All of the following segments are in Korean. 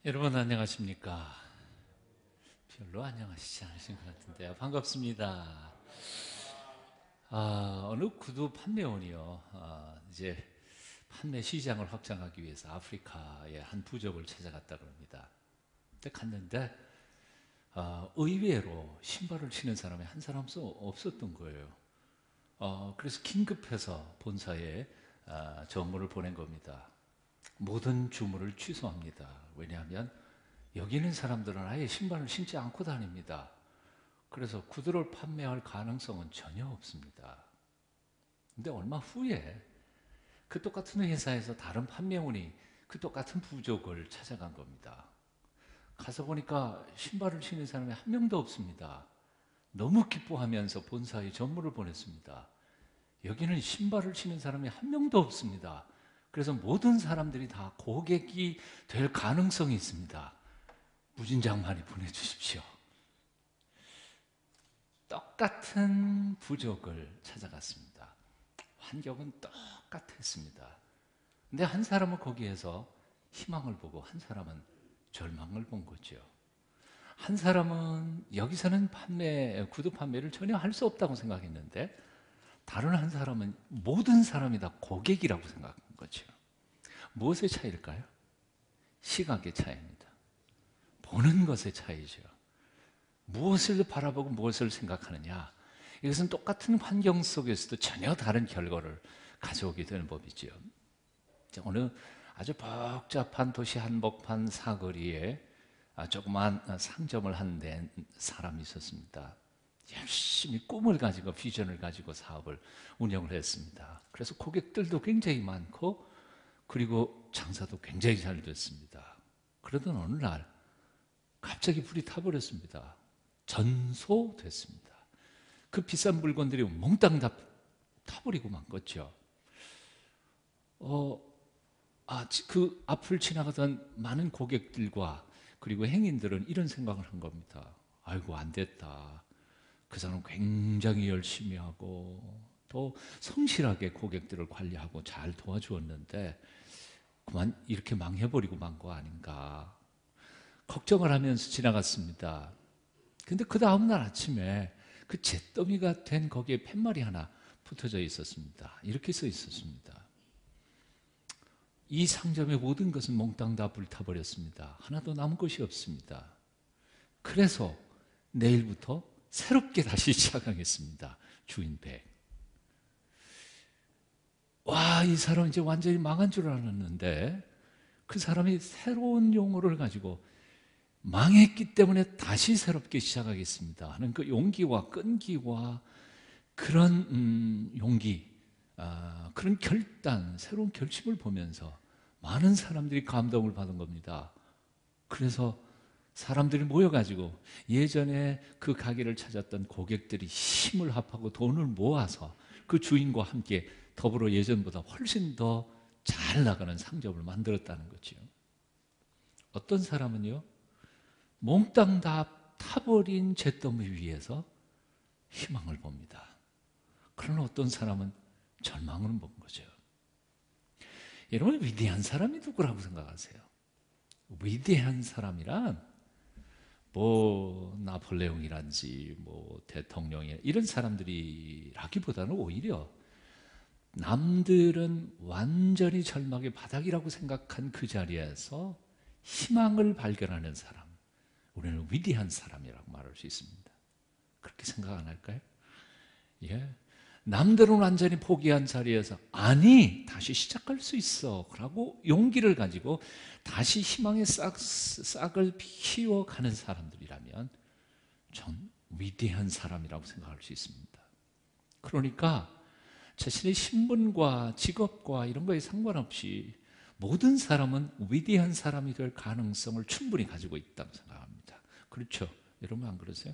여러분 안녕하십니까? 별로 안녕하시지 않으신 것 같은데요. 반갑습니다. 어느 구두 판매원이요. 이제 판매 시장을 확장하기 위해서 아프리카의 한 부족을 찾아갔다고 합니다. 근데 갔는데 의외로 신발을 신는 사람이 한 사람도 없었던 거예요. 그래서 긴급해서 본사에 전문을 보낸 겁니다. 모든 주문을 취소합니다. 왜냐하면 여기 있는 사람들은 아예 신발을 신지 않고 다닙니다. 그래서 구두를 판매할 가능성은 전혀 없습니다. 근데 얼마 후에 그 똑같은 회사에서 다른 판매원이 그 똑같은 부족을 찾아간 겁니다. 가서 보니까 신발을 신는 사람이 한 명도 없습니다. 너무 기뻐하면서 본사에 전무를 보냈습니다. 여기는 신발을 신는 사람이 한 명도 없습니다. 그래서 모든 사람들이 다 고객이 될 가능성이 있습니다. 무진장 많이 보내주십시오. 똑같은 부족을 찾아갔습니다. 환경은 똑같았습니다. 근데 한 사람은 거기에서 희망을 보고 한 사람은 절망을 본 거죠. 한 사람은 여기서는 구두 판매를 전혀 할 수 없다고 생각했는데 다른 한 사람은 모든 사람이 다 고객이라고 생각한 거죠. 무엇의 차이일까요? 시각의 차이입니다. 보는 것의 차이죠. 무엇을 바라보고 무엇을 생각하느냐. 이것은 똑같은 환경 속에서도 전혀 다른 결과를 가져오게 되는 법이죠. 어느 아주 복잡한 도시 한복판 사거리에 조그만 상점을 한 데 사람이 있었습니다. 열심히 꿈을 가지고 비전을 가지고 사업을 운영을 했습니다. 그래서 고객들도 굉장히 많고 그리고 장사도 굉장히 잘 됐습니다. 그러던 어느 날 갑자기 불이 타버렸습니다. 전소됐습니다. 그 비싼 물건들이 몽땅 다 타버리고 만 거죠. 그 앞을 지나가던 많은 고객들과 그리고 행인들은 이런 생각을 한 겁니다. 아이고 안 됐다. 그 사람 굉장히 열심히 하고 또 성실하게 고객들을 관리하고 잘 도와주었는데 그만 이렇게 망해버리고 만 거 아닌가 걱정을 하면서 지나갔습니다. 근데 그 다음날 아침에 그 잿더미가 된 거기에 팻말이 하나 붙어져 있었습니다. 이렇게 써 있었습니다. 이 상점의 모든 것은 몽땅 다 불타버렸습니다. 하나도 남은 것이 없습니다. 그래서 내일부터 새롭게 다시 시작하겠습니다. 주인 100. 와, 이 사람 이제 완전히 망한 줄 알았는데 그 사람이 새로운 용어를 가지고 망했기 때문에 다시 새롭게 시작하겠습니다 하는 그 용기와 끈기와 그런 용기, 그런 결단, 새로운 결심을 보면서 많은 사람들이 감동을 받은 겁니다. 그래서 사람들이 모여가지고 예전에 그 가게를 찾았던 고객들이 힘을 합하고 돈을 모아서 그 주인과 함께 더불어 예전보다 훨씬 더 잘 나가는 상점을 만들었다는 거죠. 어떤 사람은요, 몽땅 다 타버린 잿더미 위에서 희망을 봅니다. 그러나 어떤 사람은 절망을 본 거죠. 여러분, 위대한 사람이 누구라고 생각하세요? 위대한 사람이란 나폴레옹이란지 대통령이 이런 사람들이라기보다는 오히려 남들은 완전히 절망의 바닥이라고 생각한 그 자리에서 희망을 발견하는 사람, 우리는 위대한 사람이라고 말할 수 있습니다. 그렇게 생각 안 할까요? 예. 남들은 완전히 포기한 자리에서 아니 다시 시작할 수 있어 라고 용기를 가지고 다시 희망의 싹을 키워가는 사람들이라면 전 위대한 사람이라고 생각할 수 있습니다. 그러니까 자신의 신분과 직업과 이런 거에 상관없이 모든 사람은 위대한 사람이 될 가능성을 충분히 가지고 있다고 생각합니다. 그렇죠? 여러분 안 그러세요?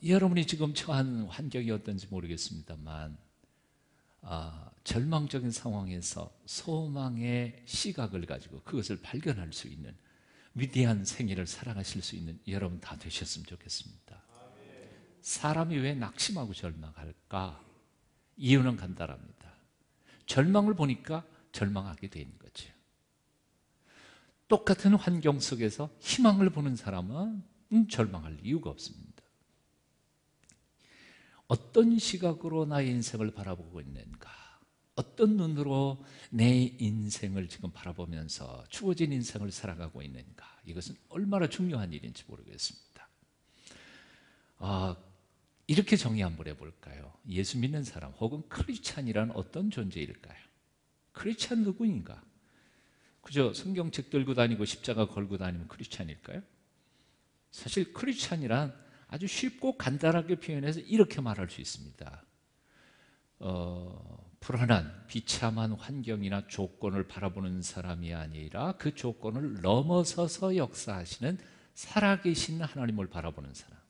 여러분이 지금 처한 환경이 어떤지 모르겠습니다만 절망적인 상황에서 소망의 시각을 가지고 그것을 발견할 수 있는 위대한 생애를 살아가실 수 있는 여러분 다 되셨으면 좋겠습니다. 사람이 왜 낙심하고 절망할까? 이유는 간단합니다. 절망을 보니까 절망하게 되는 거죠. 똑같은 환경 속에서 희망을 보는 사람은 절망할 이유가 없습니다. 어떤 시각으로 나의 인생을 바라보고 있는가? 어떤 눈으로 내 인생을 지금 바라보면서 주어진 인생을 살아가고 있는가? 이것은 얼마나 중요한 일인지 모르겠습니다. 이렇게 정의 한번 해볼까요? 예수 믿는 사람 혹은 크리스찬이란 어떤 존재일까요? 크리스찬 누구인가? 그저 성경책 들고 다니고 십자가 걸고 다니면 크리스찬일까요? 사실 크리스찬이란 아주 쉽고 간단하게 표현해서 이렇게 말할 수 있습니다. 불안한 비참한 환경이나 조건을 바라보는 사람이 아니라 그 조건을 넘어서서 역사하시는 살아계신 하나님을 바라보는 사람.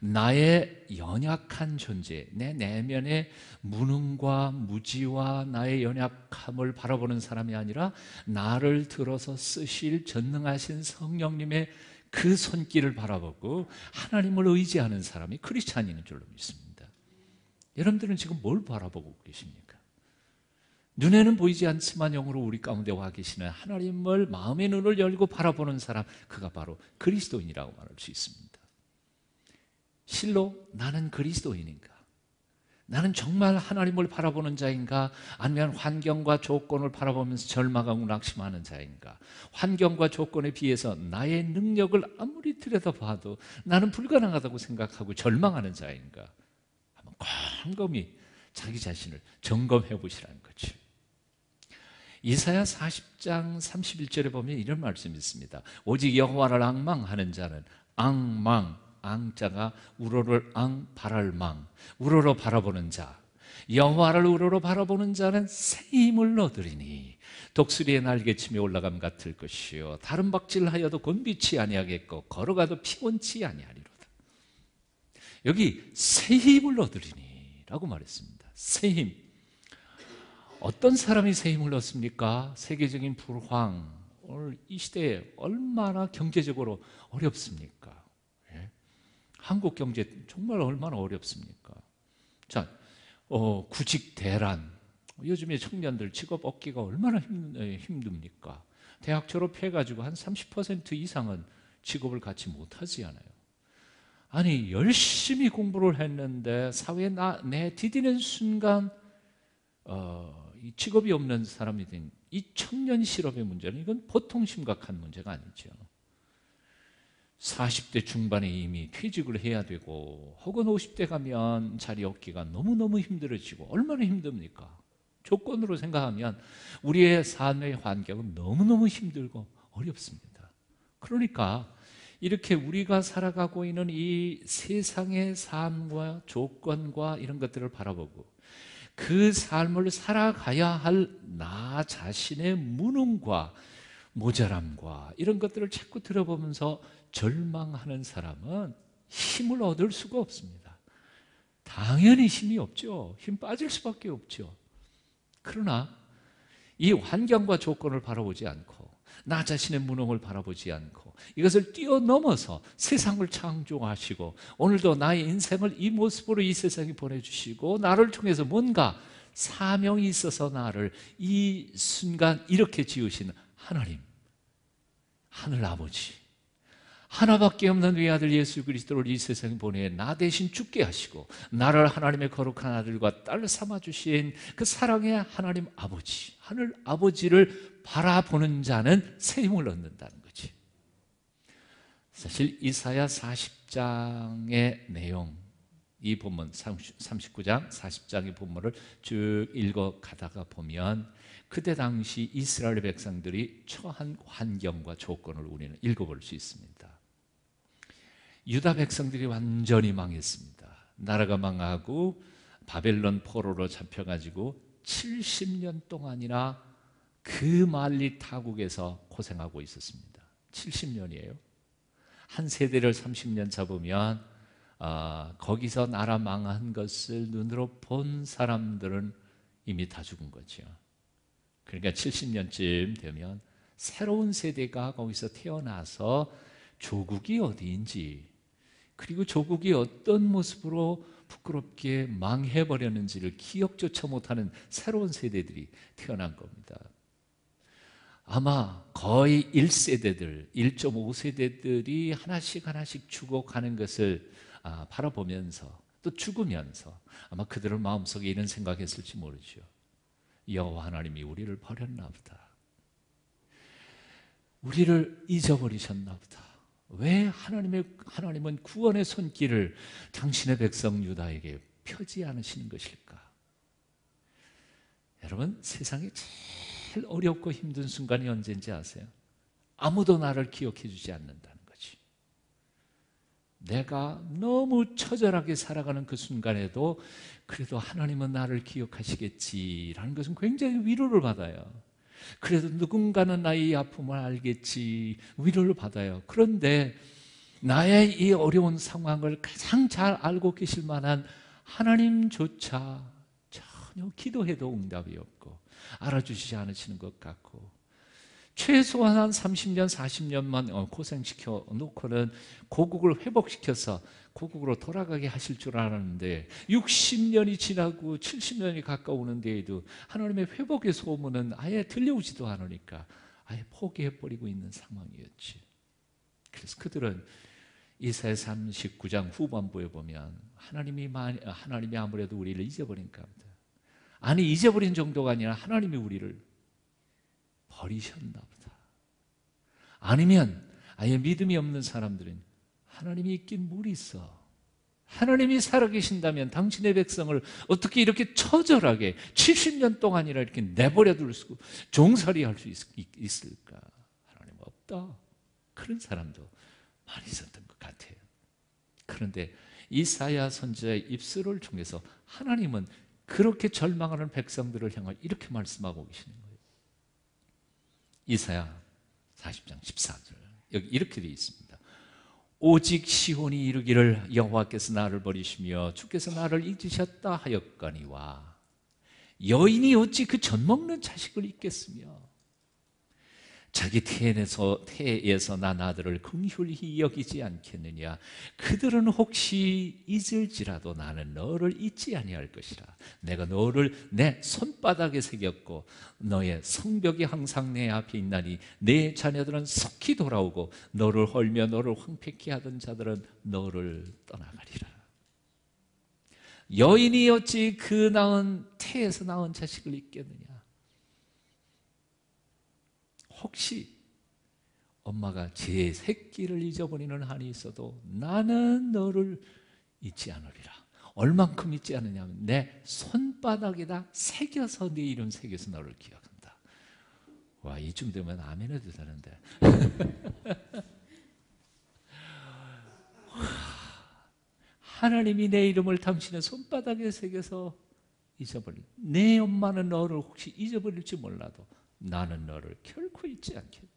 나의 연약한 존재, 내 내면의 무능과 무지와 나의 연약함을 바라보는 사람이 아니라 나를 들어서 쓰실 전능하신 성령님의 그 손길을 바라보고 하나님을 의지하는 사람이 크리스찬인 줄로 믿습니다. 여러분들은 지금 뭘 바라보고 계십니까? 눈에는 보이지 않지만 영으로 우리 가운데 와 계시는 하나님을 마음의 눈을 열고 바라보는 사람, 그가 바로 그리스도인이라고 말할 수 있습니다. 실로 나는 그리스도인인가? 나는 정말 하나님을 바라보는 자인가? 아니면 환경과 조건을 바라보면서 절망하고 낙심하는 자인가? 환경과 조건에 비해서 나의 능력을 아무리 들여다봐도 나는 불가능하다고 생각하고 절망하는 자인가? 한번 곰곰이 자기 자신을 점검해 보시라는 거죠. 이사야 40장 31절에 보면 이런 말씀이 있습니다. 오직 여호와를 앙망하는 자는 앙자가 우러를 바랄망, 우러러 바라보는 자, 여호와를 우러러 바라보는 자는 새 힘을 얻으리니 독수리의 날개침에 올라감 같을 것이요 다른 박질하여도 곤비치 아니하겠고 걸어가도 피곤치 아니하리로다. 여기 새 힘을 얻으리니 라고 말했습니다. 새 힘. 어떤 사람이 새 힘을 얻습니까? 세계적인 불황, 오늘 이 시대에 얼마나 경제적으로 어렵습니까? 한국 경제 정말 얼마나 어렵습니까? 자, 구직 대란. 요즘에 청년들 직업 얻기가 얼마나 힘듭니까? 대학 졸업해가지고 한 30% 이상은 직업을 갖지 못하지 않아요. 아니, 열심히 공부를 했는데 사회에 내디디는 순간 이 직업이 없는 사람이 된 이 청년 실업의 문제는 이건 보통 심각한 문제가 아니죠. 40대 중반에 이미 퇴직을 해야 되고 혹은 50대 가면 자리 얻기가 너무너무 힘들어지고 얼마나 힘듭니까? 조건으로 생각하면 우리의 삶의 환경은 너무너무 힘들고 어렵습니다. 그러니까 이렇게 우리가 살아가고 있는 이 세상의 삶과 조건과 이런 것들을 바라보고 그 삶을 살아가야 할 나 자신의 무능과 모자람과 이런 것들을 자꾸 들어보면서 절망하는 사람은 힘을 얻을 수가 없습니다. 당연히 힘이 없죠. 힘 빠질 수밖에 없죠. 그러나 이 환경과 조건을 바라보지 않고 나 자신의 무능을 바라보지 않고 이것을 뛰어넘어서 세상을 창조하시고 오늘도 나의 인생을 이 모습으로 이 세상에 보내주시고 나를 통해서 뭔가 사명이 있어서 나를 이 순간 이렇게 지으신 하나님, 하늘 아버지, 하나밖에 없는 외아들 예수 그리스도를 이 세상에 보내 나 대신 죽게 하시고 나를 하나님의 거룩한 아들과 딸 삼아주신 그 사랑의 하나님 아버지, 하늘 아버지를 바라보는 자는 새 힘을 얻는다는 거지. 사실 이사야 40장의 내용, 이 본문 39장 40장의 본문을 쭉 읽어가다가 보면 그때 당시 이스라엘 백성들이 처한 환경과 조건을 우리는 읽어볼 수 있습니다. 유다 백성들이 완전히 망했습니다. 나라가 망하고 바벨론 포로로 잡혀가지고 70년 동안이나 그 만리 타국에서 고생하고 있었습니다. 70년이에요. 한 세대를 30년 잡으면 거기서 나라 망한 것을 눈으로 본 사람들은 이미 다 죽은 거죠. 그러니까 70년쯤 되면 새로운 세대가 거기서 태어나서 조국이 어디인지 그리고 조국이 어떤 모습으로 부끄럽게 망해버렸는지를 기억조차 못하는 새로운 세대들이 태어난 겁니다. 아마 거의 1세대들, 1.5세대들이 하나씩 하나씩 죽어가는 것을 바라보면서 또 죽으면서 아마 그들은 마음속에 이런 생각했을지 모르죠. 여호와 하나님이 우리를 버렸나 보다. 우리를 잊어버리셨나 보다. 왜 하나님은 구원의 손길을 당신의 백성 유다에게 펴지 않으시는 것일까? 여러분, 세상에 제일 어렵고 힘든 순간이 언제인지 아세요? 아무도 나를 기억해 주지 않는다는 거지. 내가 너무 처절하게 살아가는 그 순간에도 그래도 하나님은 나를 기억하시겠지라는 것은 굉장히 위로를 받아요. 그래도 누군가는 나의 아픔을 알겠지, 위로를 받아요. 그런데 나의 이 어려운 상황을 가장 잘 알고 계실 만한 하나님조차 전혀 기도해도 응답이 없고 알아주시지 않으시는 것 같고, 최소한 한 30년, 40년만 고생시켜 놓고는 고국을 회복시켜서 고국으로 돌아가게 하실 줄 알았는데 60년이 지나고 70년이 가까우는데에도 하나님의 회복의 소문은 아예 들려오지도 않으니까 아예 포기해버리고 있는 상황이었지. 그래서 그들은 이사야 39장 후반부에 보면 하나님이 아무래도 우리를 잊어버린가 보다. 아니, 잊어버린 정도가 아니라 하나님이 우리를 버리셨나 보다. 아니면 아예 믿음이 없는 사람들은 하나님이 있긴 뭘 있어. 하나님이 살아계신다면 당신의 백성을 어떻게 이렇게 처절하게 70년 동안이라 이렇게 내버려 둘 수, 종살이 할 수 있을까? 하나님 없다. 그런 사람도 많이 있었던 것 같아요. 그런데 이사야 선지자의 입술을 통해서 하나님은 그렇게 절망하는 백성들을 향해 이렇게 말씀하고 계시는 거예요. 이사야 40장 14절 여기 이렇게 되어 있습니다. 오직 시온이 이르기를 여호와께서 나를 버리시며 주께서 나를 잊으셨다 하였거니와 여인이 어찌 그 젖먹는 자식을 잊겠으며 자기 태에서 난 아들을 긍휼히 여기지 않겠느냐. 그들은 혹시 잊을지라도 나는 너를 잊지 아니할 것이라. 내가 너를 내 손바닥에 새겼고 너의 성벽이 항상 내 앞에 있나니 내 자녀들은 속히 돌아오고 너를 헐며 너를 황폐케 하던 자들은 너를 떠나가리라. 여인이 어찌 그 낳은 태에서 낳은 자식을 잊겠느냐. 혹시 엄마가 제 새끼를 잊어버리는 한이 있어도 나는 너를 잊지 않으리라. 얼만큼 잊지 않느냐면 내 손바닥에다 새겨서 네 이름 새겨서 너를 기억한다. 와, 이쯤 되면 아멘 해도 되는데. 하나님이 내 이름을 당신의 손바닥에 새겨서 잊어버린, 내 엄마는 너를 혹시 잊어버릴지 몰라도 나는 너를 결코 잊지 않겠다.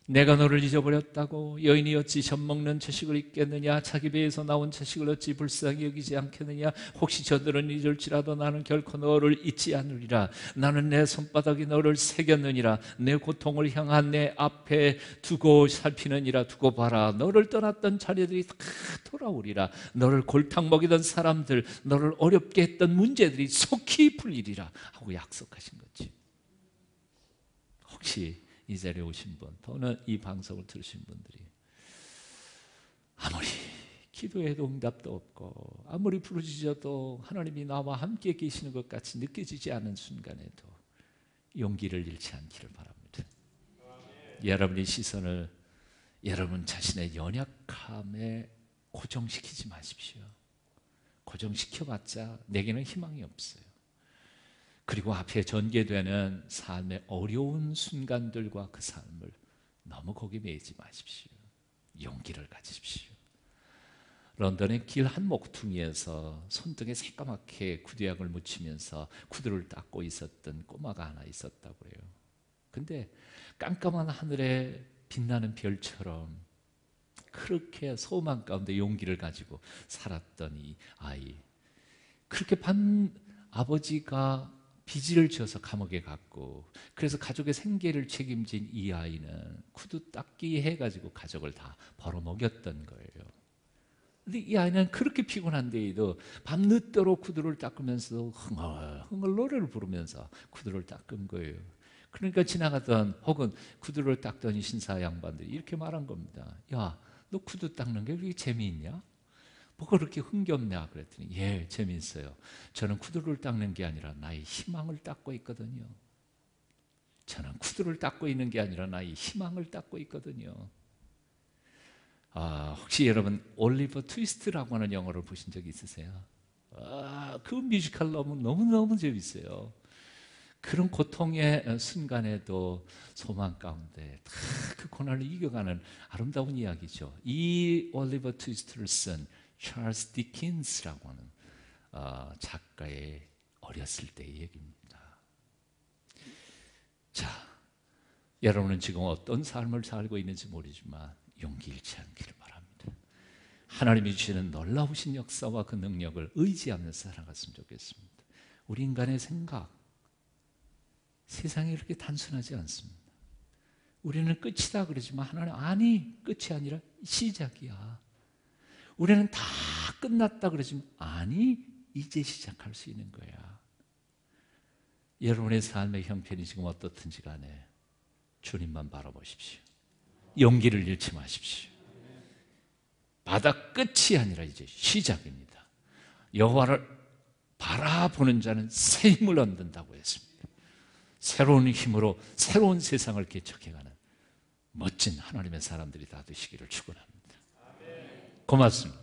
내가 너를 잊어버렸다고 여인이 어찌 젖먹는 자식을 잊겠느냐. 자기 배에서 나온 자식을 어찌 불쌍히 여기지 않겠느냐. 혹시 저들은 잊을지라도 나는 결코 너를 잊지 않으리라. 나는 내 손바닥에 너를 새겼느니라. 내 고통을 향한 내 앞에 두고 살피느니라. 두고 봐라. 너를 떠났던 자녀들이 다 돌아오리라. 너를 골탕 먹이던 사람들, 너를 어렵게 했던 문제들이 속히 풀리리라 하고 약속하신 거지. 혹시 이 자리에 오신 분, 또는 이 방송을 들으신 분들이 아무리 기도해도 응답도 없고 아무리 부르짖어도 하나님이 나와 함께 계시는 것 같이 느껴지지 않은 순간에도 용기를 잃지 않기를 바랍니다. 여러분의 시선을 여러분 자신의 연약함에 고정시키지 마십시오. 고정시켜봤자 내게는 희망이 없어요. 그리고 앞에 전개되는 삶의 어려운 순간들과 그 삶을 너무 거기에 매이지 마십시오. 용기를 가지십시오. 런던의 길 한 모퉁이에서 손등에 새까맣게 구두약을 묻히면서 구두를 닦고 있었던 꼬마가 하나 있었다고 해요. 근데 깜깜한 하늘에 빛나는 별처럼 그렇게 소망 가운데 용기를 가지고 살았던 이 아이, 그렇게 아버지가 빚을 져서 감옥에 갔고, 그래서 가족의 생계를 책임진 이 아이는 구두 닦기 해가지고 가족을 다 벌어먹였던 거예요. 근데 이 아이는 그렇게 피곤한데도 밤늦도록 구두를 닦으면서 흥얼흥얼 노래를 부르면서 구두를 닦은 거예요. 그러니까 지나가던 혹은 구두를 닦던 신사 양반들이 이렇게 말한 겁니다. 야, 너 구두 닦는 게 그렇게 재미있냐? 뭐가 그렇게 흥겹냐? 그랬더니 예, 재미있어요. 저는 구두를 닦는 게 아니라 나의 희망을 닦고 있거든요. 저는 구두를 닦고 있는 게 아니라 나의 희망을 닦고 있거든요. 혹시 여러분 올리버 트위스트라고 하는 영화를 보신 적 있으세요? 그 뮤지컬 너무너무 재밌어요. 그런 고통의 순간에도 소망 가운데 다 그 고난을 이겨가는 아름다운 이야기죠. 이 올리버 트위스트를 쓴 찰스 디킨스라고 하는 작가의 어렸을 때의 얘기입니다. 자, 여러분은 지금 어떤 삶을 살고 있는지 모르지만 용기 잃지 않기를 바랍니다. 하나님이 주시는 놀라우신 역사와 그 능력을 의지하면서 살아갔으면 좋겠습니다. 우리 인간의 생각, 세상이 그렇게 단순하지 않습니다. 우리는 끝이다 그러지만 하나님 아니, 끝이 아니라 시작이야. 우리는 다 끝났다 그러지만 아니, 이제 시작할 수 있는 거야. 여러분의 삶의 형편이 지금 어떻든지 간에 주님만 바라보십시오. 용기를 잃지 마십시오. 바다 끝이 아니라 이제 시작입니다. 여호와를 바라보는 자는 새 힘을 얻는다고 했습니다. 새로운 힘으로 새로운 세상을 개척해가는 멋진 하나님의 사람들이 다 되시기를 축원합니다. 고맙습니다.